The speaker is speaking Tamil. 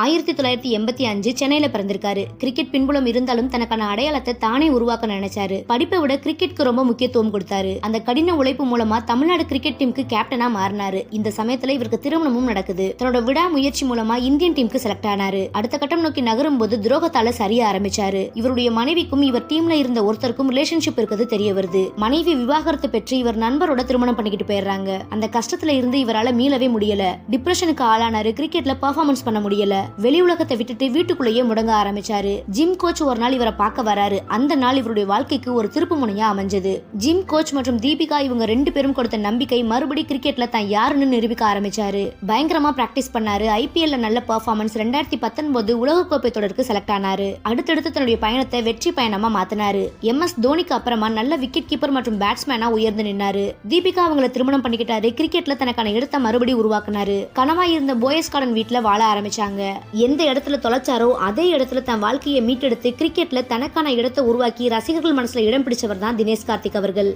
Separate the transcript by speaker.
Speaker 1: 1985 சென்னையில பிறந்திருக்காரு. கிரிக்கெட் பின்புலம் இருந்தாலும் தனக்கான அடையாளத்தை தானே உருவாக்க நினைச்சாரு. படிப்பை விட கிரிக்கெட்க்கு ரொம்ப முக்கியத்துவம் கொடுத்தாரு. அந்த கடின உழைப்பு மூலமா தமிழ்நாடு கிரிக்கெட் டீமுக்கு கேப்டனா மாறினாரு. இந்த சமயத்துல இவருக்கு திருமணமும் நடக்குது. தன்னோட விடாமுயற்சி மூலமா இந்தியன் டீமுக்கு செலக்ட் ஆனாரு. அடுத்த கட்டம் நோக்கி நகரும் போது துரோகத்தால சரிய ஆரம்பிச்சாரு. இவருடைய மனைவிக்கும் இவர் டீம்ல இருந்த ஒருத்தருக்கும் ரிலேஷன்ஷிப் இருக்கிறது தெரிய வருது. மனைவி விவாகரத்து பெற்று இவர் நண்பரோட திருமணம் பண்ணிக்கிட்டு போயிடுறாங்க. அந்த கஷ்டத்துல இருந்து இவரால மீளவே முடியல. டிப்ரெஷனுக்கு ஆளானாரு. கிரிக்கெட்ல பெர்ஃபார்மன்ஸ் பண்ண முடியல. வெளி உலகத்தை விட்டுட்டு வீட்டுக்குள்ளேயே முடங்க ஆரம்பிச்சாரு. ஜிம் கோச் ஒரு நாள் இவரை பார்க்க வராரு. அந்த நாள் இவருடைய வாழ்க்கைக்கு ஒரு திருப்பு முனையா அமைஞ்சது. ஜிம் கோச் மற்றும் தீபிகா இவங்க ரெண்டு பேரும் கொடுத்த நம்பிக்கை மறுபடி கிரிக்கெட்ல தான் யாருன்னு நிரூபிக்க ஆரம்பிச்சாரு. பயங்கரமா பிராக்டிஸ் பண்ணாரு. ஐபிஎல்ல நல்ல பெர்ஃபார்மன்ஸ். 2019 உலகக்கோப்பை தொடருக்கு செலக்ட் ஆனாரு. அடுத்தடுத்து தன்னுடைய பயணத்தை வெற்றி பயணமா மாத்தினாரு. எம்எஸ் தோனிக்கு அப்புறமா நல்ல விக்கெட் கீப்பர் மற்றும் பேட்ஸ்மேனா உயர்ந்து நின்னாரு. தீபிகா அவங்களை திருமணம் பண்ணிக்கிட்டாரு. கிரிக்கெட்ல தனக்கான இடத்தை மறுபடி உருவாக்குனாரு. கனவா இருந்த போயஸ் கார்டன் வீட்டுல வாழ ஆரம்பிச்சாங்க. எந்த இடத்துல தொலைச்சாரோ அதே இடத்துல தன் வாழ்க்கையை மீட்டெடுத்து கிரிக்கெட்ல தனக்கான இடத்தை உருவாக்கி ரசிகர்கள் மனசுல இடம் பிடிச்சவர் தான் தினேஷ் கார்த்திக் அவர்கள்.